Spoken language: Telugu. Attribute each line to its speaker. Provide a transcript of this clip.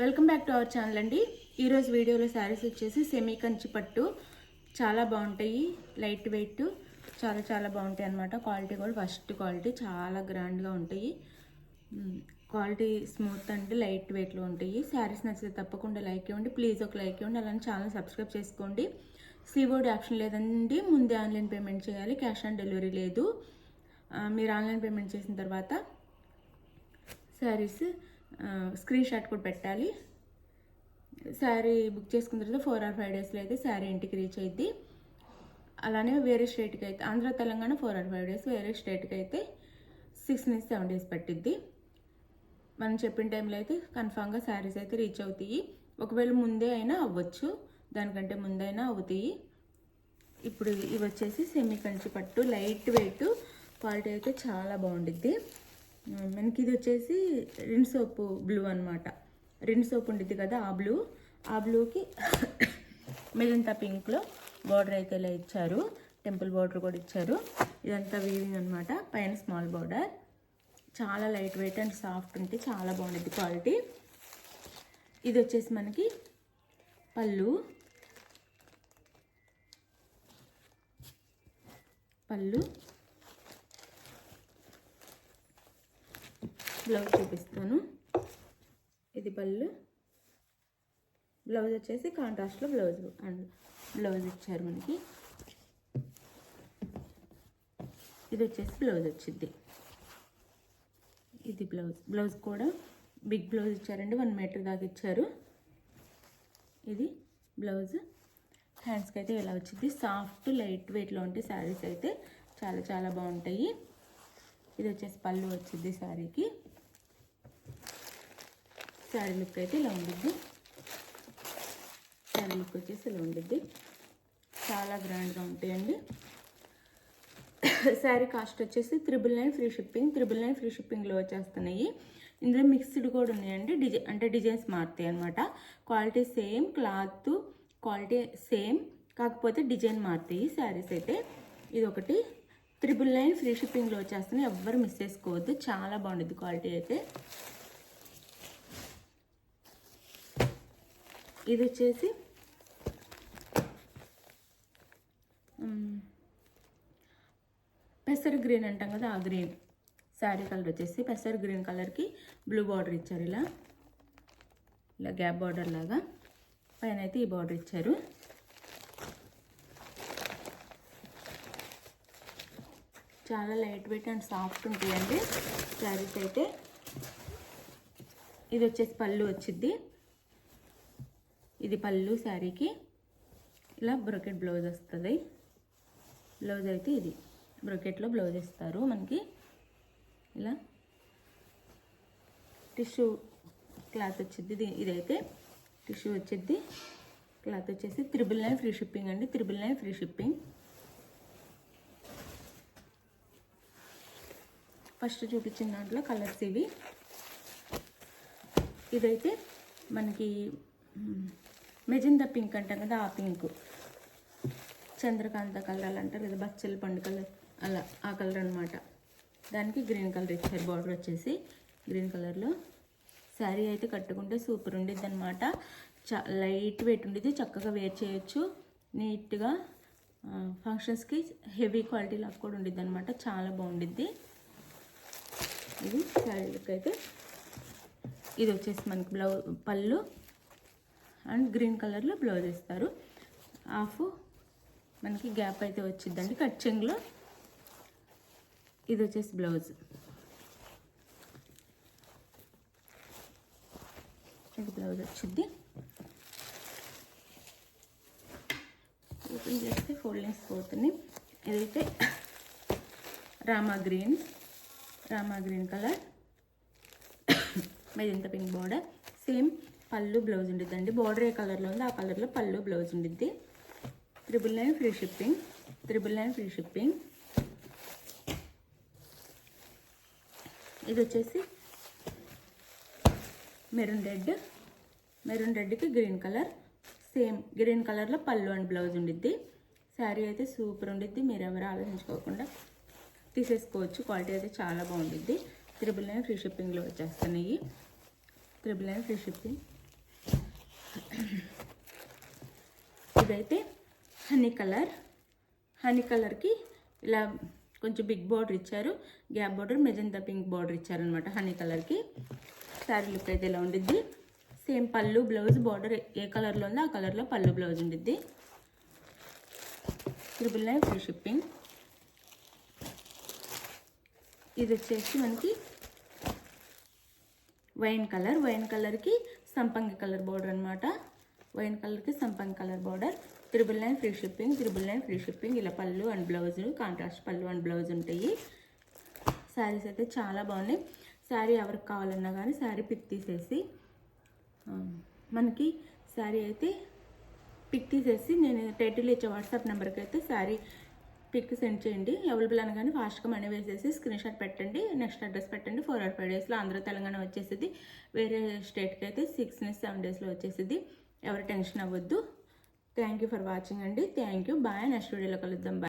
Speaker 1: Welcome back to our channel అండి. ఈరోజు వీడియోలో శారీస్ వచ్చేసి సెమీ కంచి పట్టు చాలా బాగుంటాయి. లైట్ వెయిట్ చాలా బాగుంటాయి అన్నమాట. క్వాలిటీ కూడా ఫస్ట్ క్వాలిటీ చాలా గ్రాండ్గా ఉంటాయి. క్వాలిటీ స్మూత్ అండ్ లైట్ వెయిట్లో ఉంటాయి. శారీస్ నచ్చితే తప్పకుండా లైక్ ఇవ్వండి. ప్లీజ్ ఒక లైక్ ఇవ్వండి. అలానే ఛానల్ సబ్స్క్రైబ్ చేసుకోండి. సిఓడి ఆప్షన్ లేదండి. ముందే ఆన్లైన్ పేమెంట్ చేయాలి. క్యాష్ ఆన్ డెలివరీ లేదు. మీరు ఆన్లైన్ పేమెంట్ చేసిన తర్వాత శారీస్ స్క్రీన్ షాట్ కూడా పెట్టాలి. శారీ బుక్ చేసుకున్న తర్వాత 4 or 5 డేస్లో అయితే శారీ ఇంటికి రీచ్ అయ్యిద్ది. అలానే వేరే స్టేట్కి అయితే ఆంధ్ర తెలంగాణ 4 or 5 డేస్, వేరే స్టేట్కి అయితే 6 నుంచి 7 డేస్ పట్టిద్ది. మనం చెప్పిన టైంలో అయితే కన్ఫామ్గా శారీస్ అయితే రీచ్ అవుతాయి. ఒకవేళ ముందే అయినా అవ్వచ్చు, దానికంటే ముందైనా అవుతాయి. ఇప్పుడు ఇవి వచ్చేసి సెమీ కంచి పట్టు లైట్ వెయిట్, క్వాలిటీ అయితే చాలా బాగుండిద్ది. మనకి ఇది వచ్చేసి రిన్ సోపు బ్లూ అనమాట. రిన్ సోప్ ఉండిద్ది కదా, ఆ బ్లూకి మెజంతా పింక్లో బార్డర్ అయితే ఇలా ఇచ్చారు. టెంపుల్ బార్డర్ కూడా ఇచ్చారు. ఇదంతా వీవింగ్ అనమాట. పైన స్మాల్ బార్డర్. చాలా లైట్ వెయిట్ అండ్ సాఫ్ట్ ఉంటే చాలా బాగుండిద్ది క్వాలిటీ. ఇది వచ్చేసి మనకి పళ్ళు బ్లౌజ్ చూపిస్తాను. ఇది పళ్ళు. బ్లౌజ్ వచ్చేసి కాంట్రాస్ట్లో బ్లౌజ్ ఇచ్చారు మనకి. ఇది వచ్చేసి బ్లౌజ్ వచ్చింది. ఇది బ్లౌజ్ కూడా బిగ్ బ్లౌజ్ ఇచ్చారండి. 1 మీటర్ దాకా ఇచ్చారు. ఇది బ్లౌజ్. హ్యాండ్స్కి అయితే ఇలా వచ్చింది. సాఫ్ట్ లైట్ వెయిట్లో ఉంటే శారీస్ అయితే చాలా బాగుంటాయి. ఇది వచ్చేసి పళ్ళు వచ్చింది శారీకి. శారీ లుక్ అయితే ఇలా ఉండిద్ది. శారీ లుక్ వచ్చేసి ఇలా ఉండిద్ది. చాలా గ్రాండ్గా ఉంటాయండి. శారీ కాస్ట్ వచ్చేసి 999 ఫ్రీ షిప్పింగ్. 999 ఫ్రీ షిప్పింగ్లో వచ్చేస్తున్నాయి. ఇందులో మిక్స్డ్ కూడా ఉన్నాయండి. డిజైన్స్ మారుతాయి అనమాట. Quality same, cloth quality same, కాకపోతే డిజైన్ మారుతాయి శారీస్ అయితే. ఇది ఒకటి 999 ఫ్రీ షిప్పింగ్లో వచ్చేస్తున్నాయి. ఎవ్వరు మిస్ చేసుకోవద్దు. చాలా బాగుంటుంది క్వాలిటీ అయితే. ఇది వచ్చేసి పెసర్ గ్రీన్ అంటాం కదా, ఆ గ్రీన్. శారీ కలర్ వచ్చేసి పెసర్ గ్రీన్ కలర్కి బ్లూ బార్డర్ ఇచ్చారు. ఇలా గ్యాప్ బార్డర్ లాగా. పైన అయితే ఈ బార్డర్ ఇచ్చారు. చాలా లైట్ వెయిట్ అండ్ సాఫ్ట్ ఉంటాయండి శారీస్ అయితే. ఇది వచ్చేసి పళ్ళు వచ్చింది. ఇది పళ్ళు శారీకి. ఇలా బ్రొకెట్ బ్లౌజ్ వస్తుంది. బ్లౌజ్ అయితే ఇది బ్రొకెట్లో బ్లౌజ్ ఇస్తారు మనకి. ఇలా టిష్యూ క్లాత్ వచ్చింది. ఇదైతే టిష్యూ వచ్చింది. క్లాత్ వచ్చేసి 999 ఫ్రీ షిప్పింగ్ అండి. 999 ఫ్రీ షిప్పింగ్. ఫస్ట్ చూపించిన దాంట్లో కలర్స్ ఇవి. ఇదైతే మనకి మెజంతా పింక్ అంటాం కదా, ఆ పింక్. చంద్రకాంత కలర్ అంటారు కదా, బచ్చల పండు కలర్, అలా ఆ కలర్ అనమాట. దానికి గ్రీన్ కలర్ ఇచ్చారు. బార్డర్ వచ్చేసి గ్రీన్ కలర్లో. శారీ అయితే కట్టుకుంటే సూపర్ ఉండిద్ది అనమాట. లైట్ వెయిట్ ఉండిద్ది. చక్కగా వేర్ చేయొచ్చు నీట్గా. ఫంక్షన్స్కి హెవీ క్వాలిటీ లాగా కూడా ఉండిద్ది అనమాట. చాలా బాగుండిద్ది. ఇది శారీ లుక్ అయితే. ఇది వచ్చేసి మనకి పళ్ళు అండ్ గ్రీన్ కలర్లో బ్లౌజ్ ఇస్తారు. హాఫ్ మనకి గ్యాప్ అయితే వచ్చిందండి కట్చింగ్లో. ఇది వచ్చేసి బ్లౌజ్. ఇది బ్లౌజ్ వచ్చింది. ఓపెన్ చేస్తే ఫోల్డింగ్స్ పోతుంది. ఇదైతే Rama green colour. Magenta pink border. Same పళ్ళు బ్లౌజ్ ఉండిద్దండి. బార్డర్ ఏ కలర్లో ఉంది ఆ కలర్లో పళ్ళు బ్లౌజ్ ఉండిద్ది. 999 ఫ్రీ షిప్పింగ్. 999 free shipping. ఇది వచ్చేసి మెరూన్ రెడ్కి గ్రీన్ కలర్. సేమ్ గ్రీన్ కలర్లో పళ్ళు అండ్ బ్లౌజ్ ఉండిద్ది. శారీ అయితే సూపర్ ఉండిద్ది. మీరు ఎవరు ఆలోచించుకోకుండా తీసేసుకోవచ్చు. క్వాలిటీ అయితే చాలా బాగుండిద్ది. 999 ఫ్రీ షిప్పింగ్లో వచ్చేస్తున్నాయి. 999 ఫ్రీ షిప్పింగ్. ఇదైతే హనీ కలర్కి ఇలా కొంచెం బిగ్ బార్డర్ ఇచ్చారు, gap border, magenta pink border ఇచ్చారనమాట హనీ కలర్కి. శారీ లుక్ అయితే ఇలా ఉండిద్ది. సేమ్ పళ్ళు బ్లౌజ్ బార్డర్ ఏ కలర్లో ఉందో ఆ కలర్లో పళ్ళు బ్లౌజ్ ఉండిద్ది. 999 ఫ్రీ షిప్పింగ్. ఇది వచ్చేసి మనకి వైన్ కలర్కి సంపంగి కలర్ బార్డర్ అనమాట. వైన్ కలర్కి సంపంగి colour border. 999 free shipping. 999 free shipping. ఇలా పళ్ళు అండ్ బ్లౌజ్, కాంట్రాస్ట్ పళ్ళు అండ్ బ్లౌజ్ ఉంటాయి. శారీస్ అయితే చాలా బాగున్నాయి. శారీ ఎవరికి కావాలన్నా కానీ శారీ పిక్ తీసేసి మనకి శారీ అయితే పిక్ తీసేసి నేను టైటిల్ ఇచ్చే వాట్సాప్ నెంబర్కి అయితే శారీ పిక్ సెండ్ చేయండి. అవైలబుల్ అనగానే ఫాస్ట్గా మనీ వేసేసి స్క్రీన్ షాట్ పెట్టండి, నెక్స్ట్ అడ్రస్ పెట్టండి. 4 or 5 డేస్లో ఆంధ్ర తెలంగాణ వచ్చేసింది. వేరే స్టేట్కి అయితే 6 నుంచి 7 డేస్లో వచ్చేసింది. ఎవరు టెన్షన్ అవ్వద్దు. థ్యాంక్ యూ ఫర్ వాచింగ్ అండి. Thank you. బాయ్. నెక్స్ట్ వీడియోలో కలుద్దాం. బాయ్.